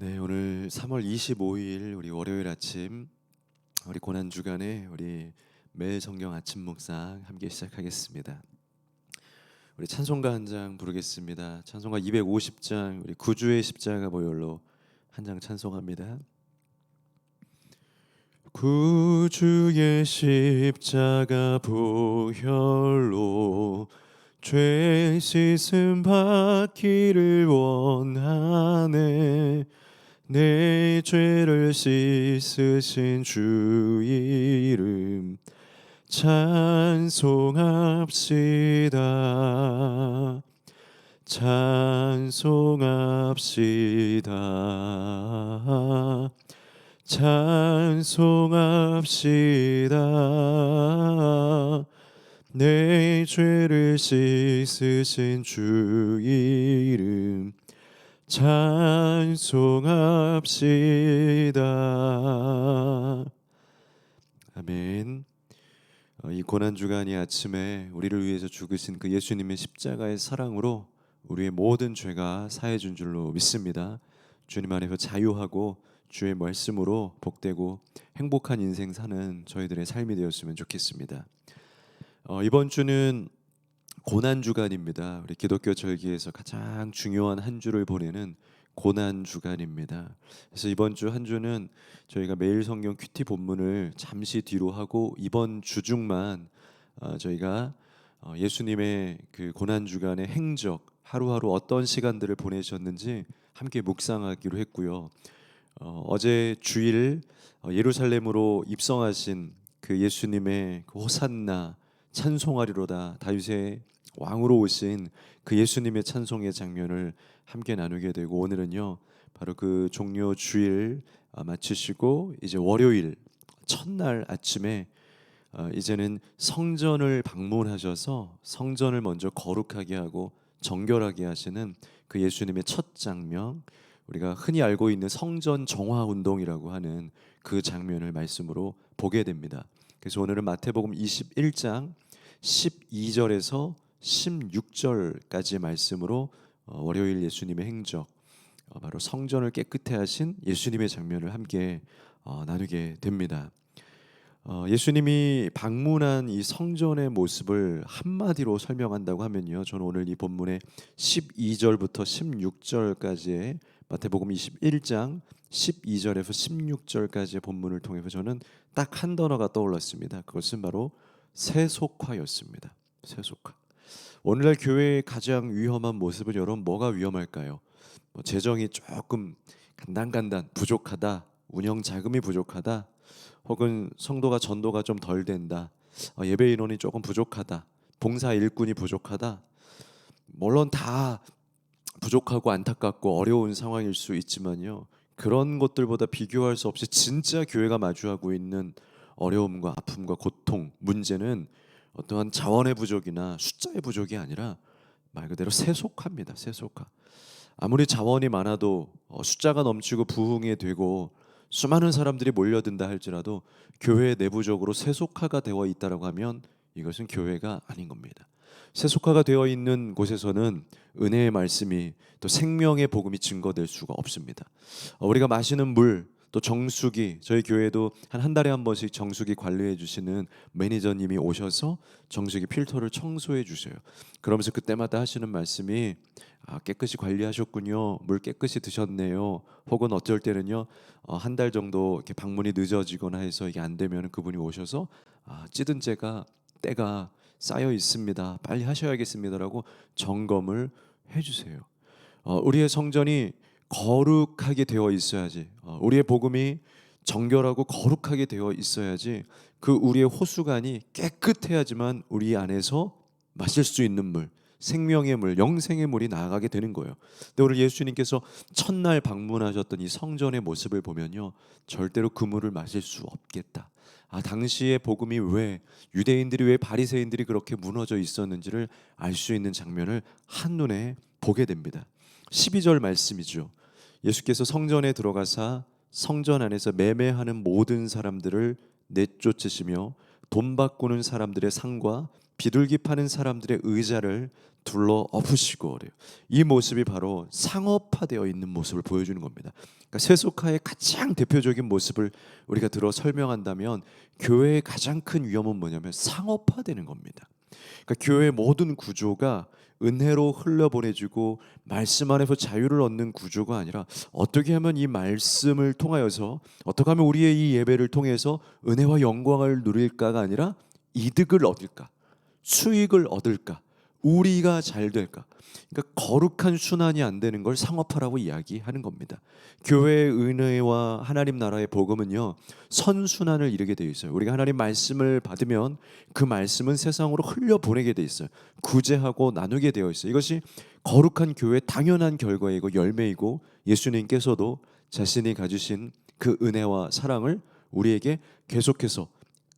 네, 오늘 3월 25일 우리 월요일 아침 우리 고난 주간에 우리 매일 성경 아침 묵상 함께 시작하겠습니다. 우리 찬송가 한 장 부르겠습니다. 찬송가 250장 우리 구주의 십자가 보혈로 한 장 찬송합니다. 구주의 십자가 보혈로 죄 씻음 받기를 원하네. 내 죄를 씻으신 주 이름 찬송합시다. 찬송합시다. 찬송합시다. 내 죄를 씻으신 주 이름 찬송합시다. 아멘. 이 고난주간이 아침에 우리를 위해서 죽으신 그 예수님의 십자가의 사랑으로 우리의 모든 죄가 사해준 줄로 믿습니다. 주님 안에서 자유하고 주의 말씀으로 복되고 행복한 인생 사는 저희들의 삶이 되었으면 좋겠습니다. 이번 주는 고난주간입니다. 우리 기독교 절기에서 가장 중요한 한 주를 보내는 고난주간입니다. 그래서 이번 주 한 주는 저희가 매일 성경 큐티 본문을 잠시 뒤로 하고 이번 주 중만 저희가 예수님의 그 고난주간의 행적, 하루하루 어떤 시간들을 보내셨는지 함께 묵상하기로 했고요. 어제 주일 예루살렘으로 입성하신 그 예수님의 그 호산나 찬송하리로다 다윗의 왕으로 오신 그 예수님의 찬송의 장면을 함께 나누게 되고, 오늘은요 바로 그 종료 주일 마치시고 이제 월요일 첫날 아침에 이제는 성전을 방문하셔서 성전을 먼저 거룩하게 하고 정결하게 하시는 그 예수님의 첫 장면, 우리가 흔히 알고 있는 성전 정화 운동이라고 하는 그 장면을 말씀으로 보게 됩니다. 그래서 오늘은 마태복음 21장 12절에서 16절까지의 말씀으로 월요일 예수님의 행적, 바로 성전을 깨끗해 하신 예수님의 장면을 함께 나누게 됩니다. 예수님이 방문한 이 성전의 모습을 한마디로 설명한다고 하면요, 저는 오늘 이 본문의 12절부터 16절까지의 마태복음 21장 12절에서 16절까지의 본문을 통해서 저는 딱 한 단어가 떠올랐습니다. 그것은 바로 세속화였습니다. 세속화. 오늘날 교회의 가장 위험한 모습은 여러분 뭐가 위험할까요? 재정이 조금 간단간단 부족하다, 운영 자금이 부족하다, 혹은 성도가 전도가 좀 덜 된다, 예배 인원이 조금 부족하다, 봉사 일꾼이 부족하다, 물론 다 부족하고 안타깝고 어려운 상황일 수 있지만요, 그런 것들보다 비교할 수 없이 진짜 교회가 마주하고 있는 어려움과 아픔과 고통, 문제는 어떠한 자원의 부족이나 숫자의 부족이 아니라 말 그대로 세속화입니다. 세속화. 아무리 자원이 많아도 숫자가 넘치고 부흥이 되고 수많은 사람들이 몰려든다 할지라도 교회 내부적으로 세속화가 되어 있다고 하면 이것은 교회가 아닌 겁니다. 세속화가 되어 있는 곳에서는 은혜의 말씀이, 또 생명의 복음이 증거될 수가 없습니다. 우리가 마시는 물, 또 정수기, 저희 교회도 한 달에 한 번씩 정수기 관리해 주시는 매니저님이 오셔서 정수기 필터를 청소해 주셔요. 그러면서 그때마다 하시는 말씀이 깨끗이 관리하셨군요, 물 깨끗이 드셨네요, 혹은 어쩔 때는요 한 달 정도 이렇게 방문이 늦어지거나 해서 이게 안 되면 그분이 오셔서 찌든 때가 쌓여 있습니다, 빨리 하셔야겠습니다라고 점검을 해주세요. 우리의 성전이 거룩하게 되어 있어야지, 우리의 복음이 정결하고 거룩하게 되어 있어야지, 그 우리의 호수관이 깨끗해야지만 우리 안에서 마실 수 있는 물, 생명의 물, 영생의 물이 나아가게 되는 거예요. 근데 오늘 예수님께서 첫날 방문하셨던 이 성전의 모습을 보면요, 절대로 그 물을 마실 수 없겠다. 당시의 복음이 왜, 유대인들이 왜, 바리새인들이 그렇게 무너져 있었는지를 알 수 있는 장면을 한눈에 보게 됩니다. 12절 말씀이죠. 예수께서 성전에 들어가사 성전 안에서 매매하는 모든 사람들을 내쫓으시며 돈 바꾸는 사람들의 상과 비둘기 파는 사람들의 의자를 둘러 엎으시고 그래요. 이 모습이 바로 상업화되어 있는 모습을 보여주는 겁니다. 그러니까 세속화의 가장 대표적인 모습을 우리가 들어 설명한다면 교회의 가장 큰 위험은 뭐냐면 상업화되는 겁니다. 그러니까 교회의 모든 구조가 은혜로 흘려보내지고 말씀 안에서 자유를 얻는 구조가 아니라 어떻게 하면 이 말씀을 통하여서 어떻게 하면 우리의 이 예배를 통해서 은혜와 영광을 누릴까가 아니라 이득을 얻을까, 수익을 얻을까, 우리가 잘 될까. 그러니까 거룩한 순환이 안 되는 걸 상업화라고 이야기하는 겁니다. 교회의 은혜와 하나님 나라의 복음은요, 선순환을 이루게 되어 있어요. 우리가 하나님 말씀을 받으면 그 말씀은 세상으로 흘려보내게 되어 있어요. 구제하고 나누게 되어 있어요. 이것이 거룩한 교회의 당연한 결과이고 열매이고, 예수님께서도 자신이 가지신 그 은혜와 사랑을 우리에게 계속해서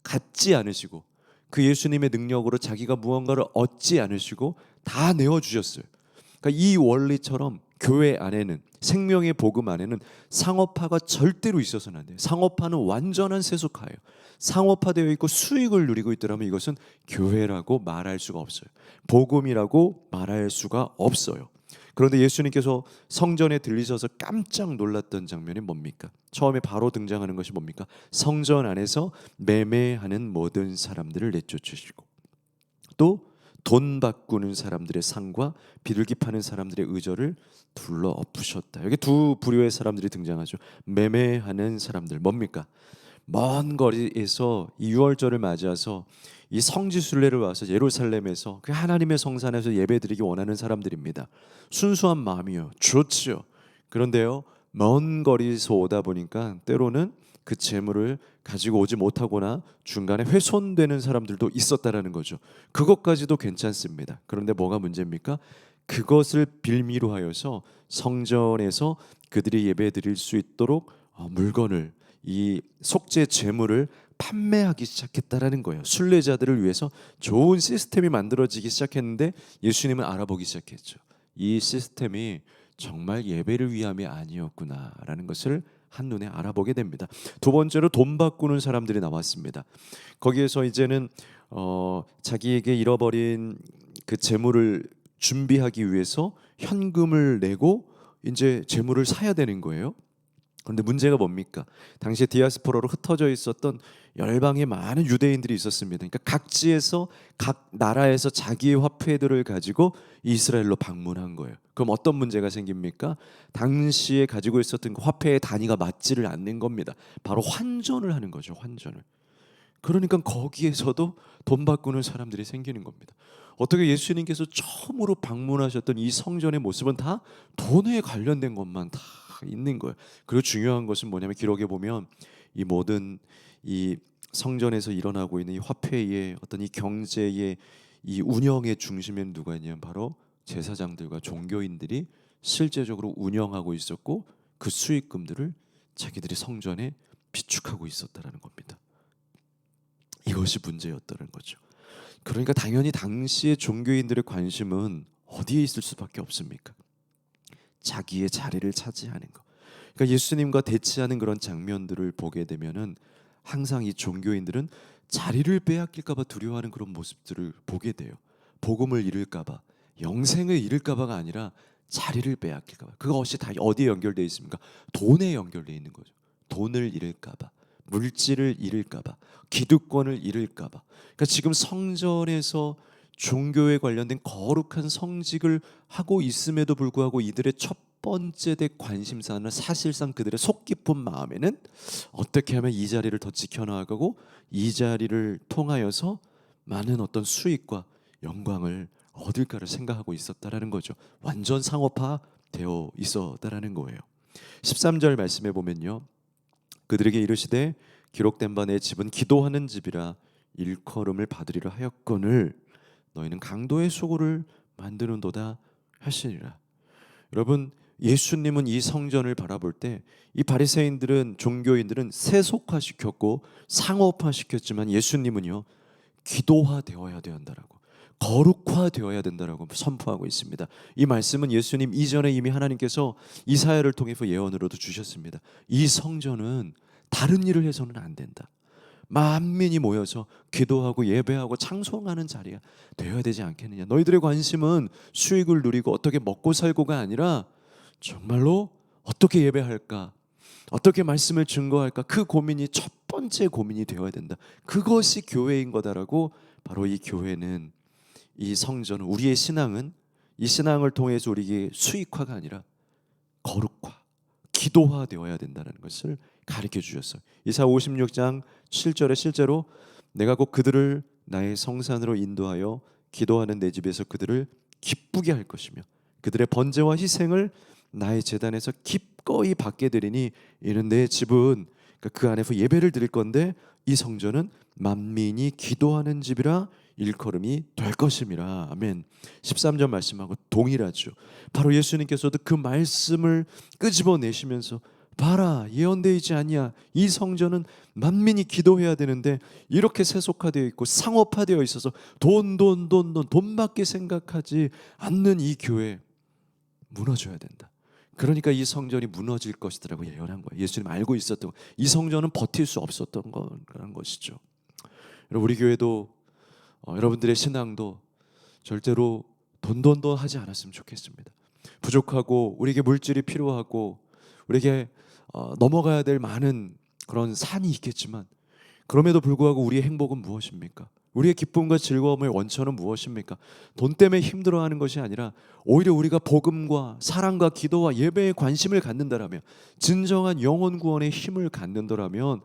갖지 않으시고 그 예수님의 능력으로 자기가 무언가를 얻지 않으시고 다 내어주셨어요. 그러니까 이 원리처럼 교회 안에는, 생명의 복음 안에는 상업화가 절대로 있어서는 안 돼요. 상업화는 완전한 세속화예요. 상업화되어 있고 수익을 누리고 있더라면 이것은 교회라고 말할 수가 없어요. 복음이라고 말할 수가 없어요. 그런데 예수님께서 성전에 들리셔서 깜짝 놀랐던 장면이 뭡니까? 처음에 바로 등장하는 것이 뭡니까? 성전 안에서 매매하는 모든 사람들을 내쫓으시고, 또 돈 바꾸는 사람들의 상과 비둘기 파는 사람들의 의저를 둘러 엎으셨다. 여기 두 부류의 사람들이 등장하죠. 매매하는 사람들 뭡니까? 먼 거리에서 이 유월절을 맞이해서 이 성지순례를 와서 예루살렘에서 그 하나님의 성산에서 예배드리기 원하는 사람들입니다. 순수한 마음이요, 좋지요. 그런데요, 먼 거리에서 오다 보니까 때로는 그 재물을 가지고 오지 못하거나 중간에 훼손되는 사람들도 있었다라는 거죠. 그것까지도 괜찮습니다. 그런데 뭐가 문제입니까? 그것을 빌미로 하여서 성전에서 그들이 예배드릴 수 있도록 물건을, 이 속죄 제물을 판매하기 시작했다라는 거예요. 순례자들을 위해서 좋은 시스템이 만들어지기 시작했는데 예수님은 알아보기 시작했죠. 이 시스템이 정말 예배를 위함이 아니었구나라는 것을 한눈에 알아보게 됩니다. 두 번째로 돈 바꾸는 사람들이 나왔습니다. 거기에서 이제는 자기에게 잃어버린 그 재물을 준비하기 위해서 현금을 내고 이제 재물을 사야 되는 거예요. 그런데 문제가 뭡니까? 당시에 디아스포라로 흩어져 있었던 열방의 많은 유대인들이 있었습니다. 그러니까 각지에서 각 나라에서 자기의 화폐들을 가지고 이스라엘로 방문한 거예요. 그럼 어떤 문제가 생깁니까? 당시에 가지고 있었던 그 화폐의 단위가 맞지를 않는 겁니다. 바로 환전을 하는 거죠. 환전을. 그러니까 거기에서도 돈 바꾸는 사람들이 생기는 겁니다. 어떻게 예수님께서 처음으로 방문하셨던 이 성전의 모습은 다 돈에 관련된 것만 다 있는 거예요. 그리고 중요한 것은 뭐냐면 기록에 보면 이 모든 이 성전에서 일어나고 있는 이 화폐의 어떤 이 경제의 이 운영의 중심에는 누가 있냐면 바로 제사장들과 종교인들이 실제적으로 운영하고 있었고 그 수익금들을 자기들이 성전에 비축하고 있었다라는 겁니다. 이것이 문제였다는 거죠. 그러니까 당연히 당시의 종교인들의 관심은 어디에 있을 수밖에 없습니까? 자기의 자리를 차지하는 것. 그러니까 예수님과 대치하는 그런 장면들을 보게 되면은 항상 이 종교인들은 자리를 빼앗길까봐 두려워하는 그런 모습들을 보게 돼요. 복음을 잃을까봐, 영생을 잃을까봐가 아니라 자리를 빼앗길까봐. 그것이 다 어디에 연결되어 있습니까? 돈에 연결되어 있는 거죠. 돈을 잃을까봐, 물질을 잃을까봐, 기득권을 잃을까봐. 그러니까 지금 성전에서 종교에 관련된 거룩한 성직을 하고 있음에도 불구하고 이들의 첫 번째 대 관심사는 사실상 그들의 속 깊은 마음에는 어떻게 하면 이 자리를 더 지켜나가고 이 자리를 통하여서 많은 어떤 수익과 영광을 얻을까를 생각하고 있었다라는 거죠. 완전 상업화되어 있었다라는 거예요. 13절 말씀해 보면요, 그들에게 이르시되 기록된 바 내 집은 기도하는 집이라 일컬음을 받으리라 하였거늘 너희는 강도의 소굴을 만드는도다 하시니라. 여러분, 예수님은 이 성전을 바라볼 때 이 바리새인들은, 종교인들은 세속화시켰고 상업화시켰지만 예수님은요, 기도화되어야 된다라고, 거룩화되어야 된다라고 선포하고 있습니다. 이 말씀은 예수님 이전에 이미 하나님께서 이사야를 통해서 예언으로도 주셨습니다. 이 성전은 다른 일을 해서는 안 된다. 만민이 모여서 기도하고 예배하고 찬송하는 자리가 되어야 되지 않겠느냐. 너희들의 관심은 수익을 누리고 어떻게 먹고 살고가 아니라 정말로 어떻게 예배할까, 어떻게 말씀을 증거할까, 그 고민이 첫 번째 고민이 되어야 된다. 그것이 교회인 거다라고. 바로 이 교회는, 이 성전은, 우리의 신앙은 이 신앙을 통해서 우리에게 수익화가 아니라 거룩화, 기도화 되어야 된다는 것을 가르쳐 주셨어요. 이사야 56장 7절에 실제로 내가 곧 그들을 나의 성산으로 인도하여 기도하는 내 집에서 그들을 기쁘게 할 것이며 그들의 번제와 희생을 나의 제단에서 기꺼이 받게 되리니 이는 내 집은, 그러니까 그 안에서 예배를 드릴 건데 이 성전은 만민이 기도하는 집이라 일컬음이 될 것임이라. 아멘. 13절 말씀하고 동일하죠. 바로 예수님께서도 그 말씀을 끄집어내시면서 봐라, 예언되지 아니야. 이 성전은 만민이 기도해야 되는데 이렇게 세속화되어 있고 상업화되어 있어서 돈밖에 생각하지 않는 이 교회 무너져야 된다. 그러니까 이 성전이 무너질 것이라고 예언한 거예요. 예수님 알고 있었던 거예요. 이 성전은 버틸 수 없었던 그런 것이죠. 여러분, 우리 교회도 여러분들의 신앙도 절대로 돈 하지 않았으면 좋겠습니다. 부족하고 우리에게 물질이 필요하고 우리에게 넘어가야 될 많은 그런 산이 있겠지만 그럼에도 불구하고 우리의 행복은 무엇입니까? 우리의 기쁨과 즐거움의 원천은 무엇입니까? 돈 때문에 힘들어하는 것이 아니라 오히려 우리가 복음과 사랑과 기도와 예배에 관심을 갖는다라면, 진정한 영혼 구원의 힘을 갖는다라면,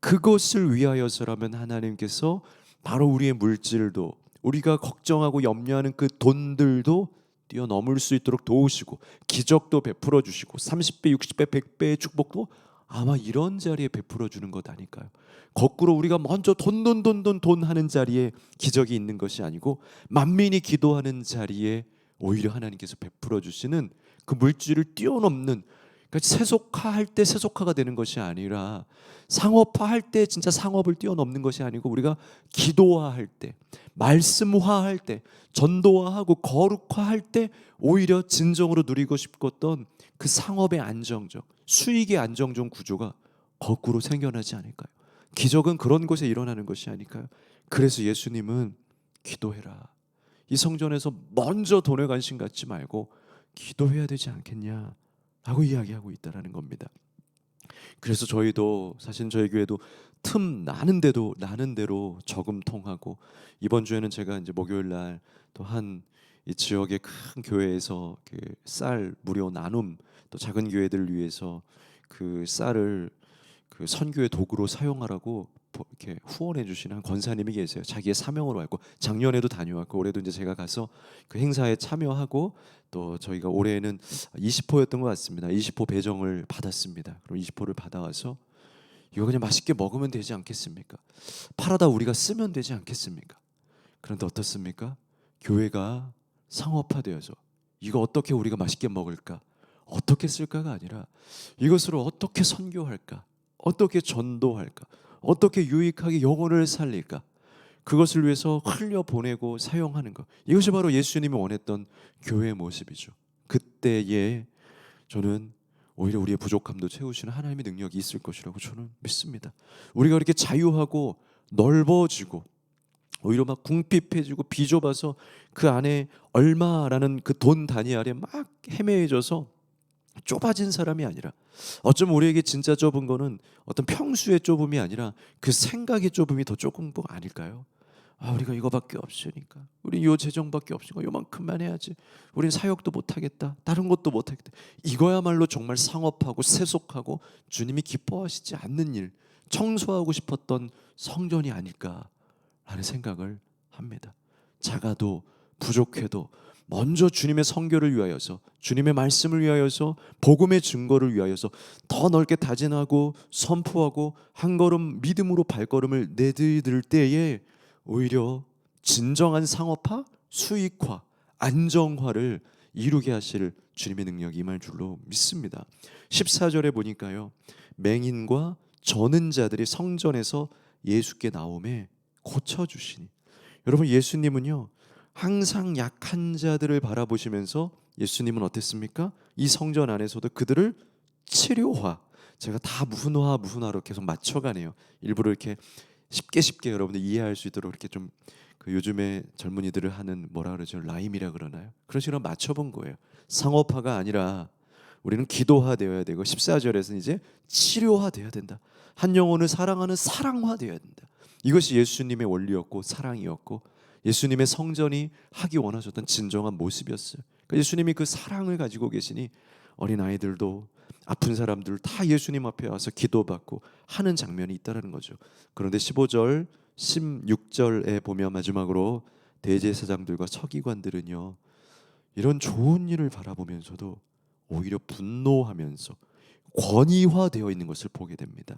그것을 위하여서라면 하나님께서 바로 우리의 물질도, 우리가 걱정하고 염려하는 그 돈들도 뛰어넘을 수 있도록 도우시고 기적도 베풀어 주시고 30배, 60배, 100배의 축복도 아마 이런 자리에 베풀어 주는 것 아닐까요? 거꾸로 우리가 먼저 돈 하는 자리에 기적이 있는 것이 아니고 만민이 기도하는 자리에 오히려 하나님께서 베풀어 주시는 그 물질을 뛰어넘는, 그러니까 세속화할 때 세속화가 되는 것이 아니라 상업화할 때 진짜 상업을 뛰어넘는 것이 아니고 우리가 기도화할 때, 말씀화할 때, 전도화하고 거룩화할 때 오히려 진정으로 누리고 싶었던 그 상업의 안정적, 수익의 안정적 구조가 거꾸로 생겨나지 않을까요? 기적은 그런 곳에 일어나는 것이 아닐까요? 그래서 예수님은 기도해라, 이 성전에서 먼저 돈에 관심 갖지 말고 기도해야 되지 않겠냐 라고 이야기하고 있다는 겁니다. 그래서 저희도 사실 저희 교회도 틈 나는 대로 저금통하고, 이번 주에는 제가 이제 목요일 날 또 한 이 지역의 큰 교회에서 그 쌀 무료 나눔, 또 작은 교회들을 위해서 그 쌀을 그 선교의 도구로 사용하라고 이렇게 후원해 주시는 한 권사님이 계세요. 자기의 사명으로 알고 작년에도 다녀왔고 올해도 이제 제가 가서 그 행사에 참여하고, 또 저희가 올해는 20호였던 것 같습니다. 20호 배정을 받았습니다. 그럼 20호를 받아와서 이거 그냥 맛있게 먹으면 되지 않겠습니까? 팔아다 우리가 쓰면 되지 않겠습니까? 그런데 어떻습니까? 교회가 상업화되어서 이거 어떻게 우리가 맛있게 먹을까? 어떻게 쓸까가 아니라 이것으로 어떻게 선교할까? 어떻게 전도할까? 어떻게 유익하게 영혼을 살릴까? 그것을 위해서 흘려보내고 사용하는 것, 이것이 바로 예수님이 원했던 교회의 모습이죠. 그때에 저는 오히려 우리의 부족함도 채우시는 하나님의 능력이 있을 것이라고 저는 믿습니다. 우리가 이렇게 자유하고 넓어지고 오히려 막 궁핍해지고 비좁아서 그 안에 얼마라는 그 돈 단위 아래 막 헤매져서 좁아진 사람이 아니라, 어쩌면 우리에게 진짜 좁은 거는 어떤 평수의 좁음이 아니라 그 생각의 좁음이 더 좁은 거 아닐까요? 우리가 이거밖에 없으니까, 우리 요 재정밖에 없으니까 요만큼만 해야지, 우린 사역도 못하겠다, 다른 것도 못하겠다, 이거야말로 정말 상업하고 세속하고 주님이 기뻐하시지 않는 일, 청소하고 싶었던 성전이 아닐까라는 생각을 합니다. 작아도 부족해도 먼저 주님의 선교를 위하여서, 주님의 말씀을 위하여서, 복음의 증거를 위하여서 더 넓게 다진하고 선포하고 한 걸음 믿음으로 발걸음을 내디딜 때에 오히려 진정한 상업화, 수익화, 안정화를 이루게 하실 주님의 능력이 임할 줄로 믿습니다. 14절에 보니까요, 맹인과 저는 자들이 성전에서 예수께 나오매 고쳐주시니. 여러분, 예수님은요 항상 약한 자들을 바라보시면서 예수님은 어땠습니까? 이 성전 안에서도 그들을 치료화, 제가 다 무훈화로 계속 맞춰가네요. 일부러 이렇게 쉽게 여러분들 이해할 수 있도록 이렇게 좀 그 요즘에 젊은이들을 하는 뭐라 그러죠? 라임이라 그러나요? 그런 식으로 맞춰본 거예요. 상업화가 아니라 우리는 기도화되어야 되고 14절에서는 이제 치료화되어야 된다. 한 영혼을 사랑하는 사랑화되어야 된다. 이것이 예수님의 원리였고 사랑이었고 예수님의 성전이 하기 원하셨던 진정한 모습이었어요. 그러니까 예수님이 그 사랑을 가지고 계시니 어린아이들도 아픈 사람들 다 예수님 앞에 와서 기도받고 하는 장면이 있다는 거죠. 그런데 15절 16절에 보면 마지막으로 대제사장들과 서기관들은요 이런 좋은 일을 바라보면서도 오히려 분노하면서 권위화되어 있는 것을 보게 됩니다.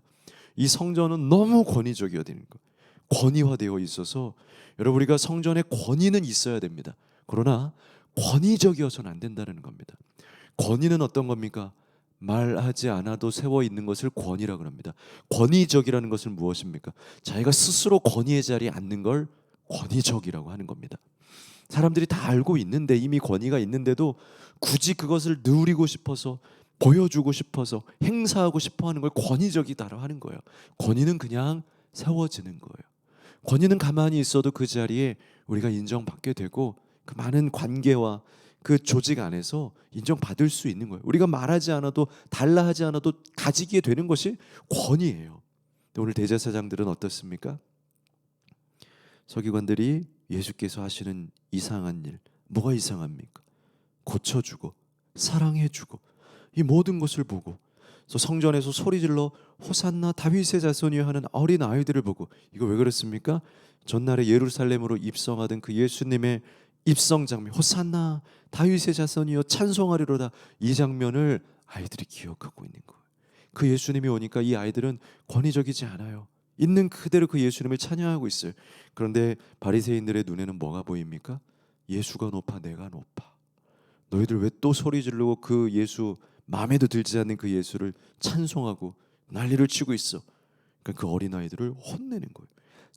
이 성전은 너무 권위적이어야 되는 거예요. 권위화되어 있어서 여러분 우리가 성전에 권위는 있어야 됩니다. 그러나 권위적이어서는 안 된다는 겁니다. 권위는 어떤 겁니까? 말하지 않아도 세워 있는 것을 권위라고 합니다. 권위적이라는 것은 무엇입니까? 자기가 스스로 권위의 자리에 앉는 걸 권위적이라고 하는 겁니다. 사람들이 다 알고 있는데 이미 권위가 있는데도 굳이 그것을 누리고 싶어서 보여주고 싶어서 행사하고 싶어 하는 걸 권위적이다라고 하는 거예요. 권위는 그냥 세워지는 거예요. 권위는 가만히 있어도 그 자리에 우리가 인정받게 되고 그 많은 관계와 그 조직 안에서 인정받을 수 있는 거예요. 우리가 말하지 않아도 달라 하지 않아도 가지게 되는 것이 권위예요. 오늘 대제사장들은 어떻습니까? 서기관들이 예수께서 하시는 이상한 일, 뭐가 이상합니까? 고쳐주고 사랑해주고 이 모든 것을 보고 성전에서 소리질러 호산나 다윗의 자손이여 하는 어린 아이들을 보고 이거 왜 그렇습니까? 전날에 예루살렘으로 입성하던 그 예수님의 입성 장면, 호산나 다윗의 자손이여 찬송하리로다, 이 장면을 아이들이 기억하고 있는 거예요. 그 예수님이 오니까 이 아이들은 권위적이지 않아요. 있는 그대로 그 예수님을 찬양하고 있어요. 그런데 바리새인들의 눈에는 뭐가 보입니까? 예수가 높아 내가 높아. 너희들 왜 또 소리 지르고 그 예수, 마음에도 들지 않는 그 예수를 찬송하고 난리를 치고 있어. 그러니까 그 어린아이들을 혼내는 거예요.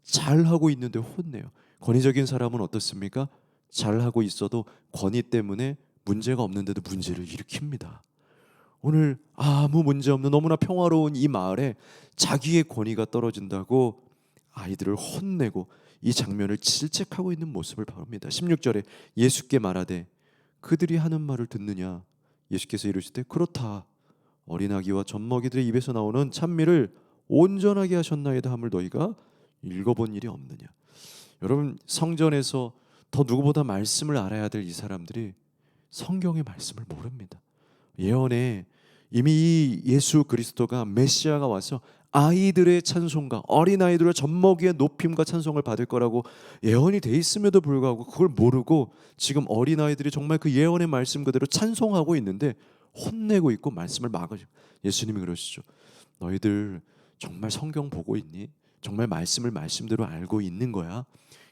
잘하고 있는데 혼내요. 권위적인 사람은 어떻습니까? 잘하고 있어도 권위 때문에 문제가 없는데도 문제를 일으킵니다. 오늘 아무 문제 없는 너무나 평화로운 이 마을에 자기의 권위가 떨어진다고 아이들을 혼내고 이 장면을 질책하고 있는 모습을 봅니다. 16절에 예수께 말하되 그들이 하는 말을 듣느냐? 예수께서 이르시되 그렇다. 어린아기와 젖먹이들의 입에서 나오는 찬미를 온전하게 하셨나이다 함을 너희가 읽어본 일이 없느냐? 여러분 성전에서 더 누구보다 말씀을 알아야 될 이 사람들이 성경의 말씀을 모릅니다. 예언에 이미 이 예수 그리스도가 메시아가 와서 아이들의 찬송가, 어린아이들의 젖먹이의 높임과 찬송을 받을 거라고 예언이 돼 있음에도 불구하고 그걸 모르고 지금 어린아이들이 정말 그 예언의 말씀 그대로 찬송하고 있는데 혼내고 있고 말씀을 막으죠. 예수님이 그러시죠. 너희들 정말 성경 보고 있니? 정말 말씀을 말씀대로 알고 있는 거야?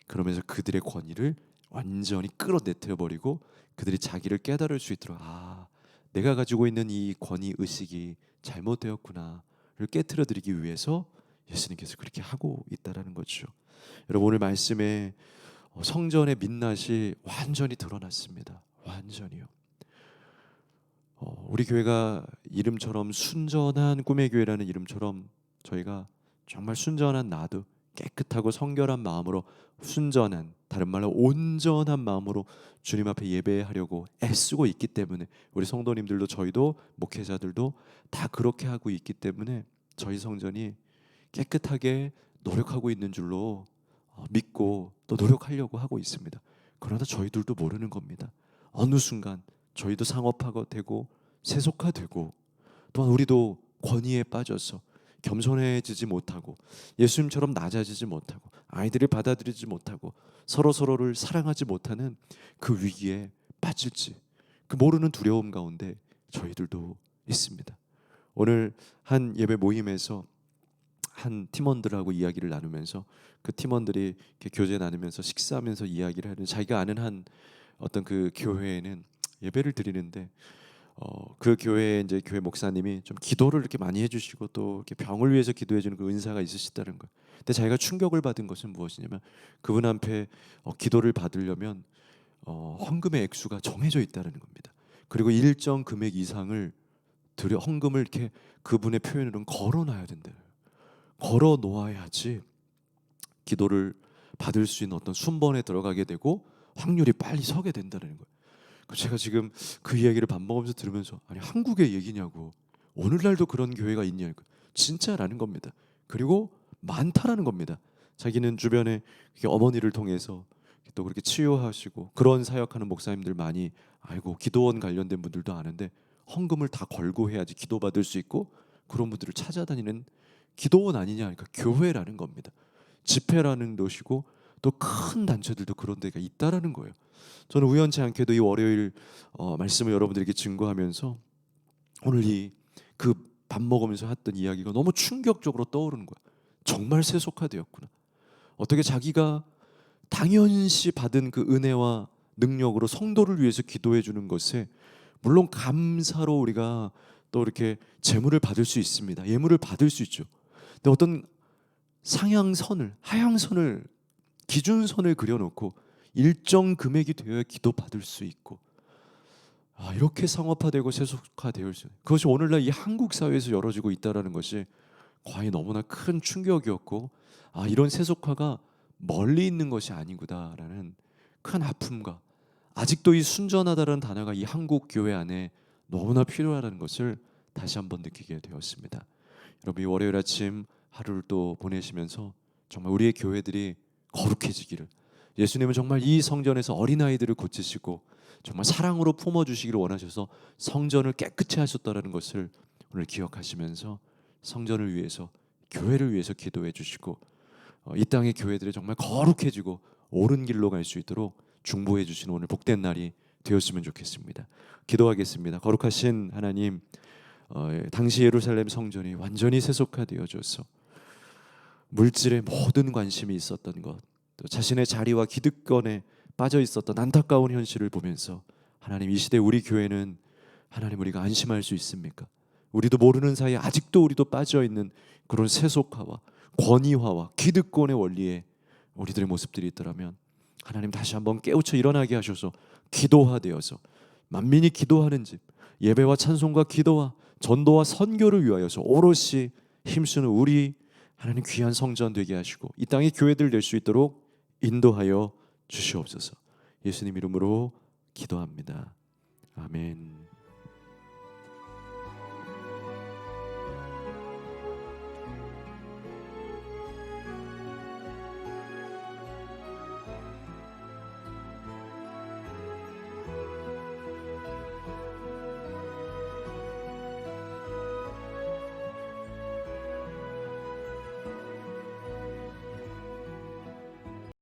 그러면서 그들의 권위를 완전히 끌어내려 버리고 그들이 자기를 깨달을 수 있도록 내가 가지고 있는 이 권위 의식이 잘못되었구나를 깨트려 드리기 위해서 예수님께서 그렇게 하고 있다라는 거죠. 여러분 오늘 말씀에 성전의 민낯이 완전히 드러났습니다. 완전히요. 우리 교회가 이름처럼 순전한 꿈의 교회라는 이름처럼 저희가 정말 순전한 나도 깨끗하고 성결한 마음으로 순전한, 다른 말로 온전한 마음으로 주님 앞에 예배하려고 애쓰고 있기 때문에 우리 성도님들도 저희도 목회자들도 다 그렇게 하고 있기 때문에 저희 성전이 깨끗하게 노력하고 있는 줄로 믿고 또 노력하려고 하고 있습니다. 그러나 저희들도 모르는 겁니다. 어느 순간 저희도 상업화되고 세속화되고 또한 우리도 권위에 빠져서 겸손해지지 못하고 예수님처럼 낮아지지 못하고 아이들을 받아들이지 못하고 서로를 사랑하지 못하는 그 위기에 빠질지 그 모르는 두려움 가운데 저희들도 있습니다. 오늘 한 예배 모임에서 한 팀원들하고 이야기를 나누면서 그 팀원들이 이렇게 교제 나누면서 식사하면서 이야기를 하는 자기가 아는 한 어떤 그 교회에는 예배를 드리는데 그 교회 이제 교회 목사님이 좀 기도를 이렇게 많이 해주시고 또 이렇게 병을 위해서 기도해주는 그 은사가 있으시다는 거예요. 근데 자기가 충격을 받은 것은 무엇이냐면 그분 앞에 기도를 받으려면 헌금의 액수가 정해져 있다는 겁니다. 그리고 일정 금액 이상을 헌금을 이렇게 그분의 표현으로는 걸어놔야 된대요. 걸어 놓아야지 기도를 받을 수 있는 어떤 순번에 들어가게 되고 확률이 빨리 서게 된다는 거예요. 제가 지금 그 이야기를 밥 먹으면서 들으면서 아니 한국의 얘기냐고, 오늘날도 그런 교회가 있냐고, 진짜라는 겁니다. 그리고 많다라는 겁니다. 자기는 주변에 어머니를 통해서 또 그렇게 치유하시고 그런 사역하는 목사님들 많이 알고, 기도원 관련된 분들도 아는데 헌금을 다 걸고 해야지 기도받을 수 있고 그런 분들을 찾아다니는 기도원 아니냐, 그러니까 교회라는 겁니다. 집회라는 것이고 또 큰 단체들도 그런 데가 있다라는 거예요. 저는 우연치 않게도 이 월요일 말씀을 여러분들에게 증거하면서 오늘 이 그 밥 먹으면서 했던 이야기가 너무 충격적으로 떠오르는 거야. 정말 세속화되었구나. 어떻게 자기가 당연시 받은 그 은혜와 능력으로 성도를 위해서 기도해 주는 것에 물론 감사로 우리가 또 이렇게 재물을 받을 수 있습니다. 예물을 받을 수 있죠. 근데 어떤 상향선을, 하향선을, 기준선을 그려놓고 일정 금액이 되어야 기도받을 수 있고, 이렇게 상업화되고 세속화되어 있어요. 그것이 오늘날 이 한국 사회에서 열어지고 있다는 것이 과연 너무나 큰 충격이었고, 이런 세속화가 멀리 있는 것이 아니구나라는 큰 아픔과, 아직도 이 순전하다는 단어가 이 한국 교회 안에 너무나 필요하다는 것을 다시 한번 느끼게 되었습니다. 여러분, 이 월요일 아침 하루를 또 보내시면서 정말 우리의 교회들이 거룩해지기를, 예수님은 정말 이 성전에서 어린아이들을 고치시고 정말 사랑으로 품어주시기를 원하셔서 성전을 깨끗이 하셨다는 것을 오늘 기억하시면서 성전을 위해서, 교회를 위해서 기도해 주시고 이 땅의 교회들이 정말 거룩해지고 옳은 길로 갈 수 있도록 중보해 주시는 오늘 복된 날이 되었으면 좋겠습니다. 기도하겠습니다. 거룩하신 하나님, 당시 예루살렘 성전이 완전히 세속화되어져서 물질에 모든 관심이 있었던 것, 또 자신의 자리와 기득권에 빠져 있었던 안타까운 현실을 보면서 하나님, 이 시대 우리 교회는 하나님 우리가 안심할 수 있습니까? 우리도 모르는 사이에 아직도 우리도 빠져 있는 그런 세속화와 권위화와 기득권의 원리에 우리들의 모습들이 있더라면 하나님 다시 한번 깨우쳐 일어나게 하셔서 기도화되어서 만민이 기도하는 집, 예배와 찬송과 기도와 전도와 선교를 위하여서 오롯이 힘쓰는 우리 하나님 귀한 성전 되게 하시고 이 땅의 교회들 될 수 있도록 인도하여 주시옵소서. 예수님 이름으로 기도합니다. 아멘.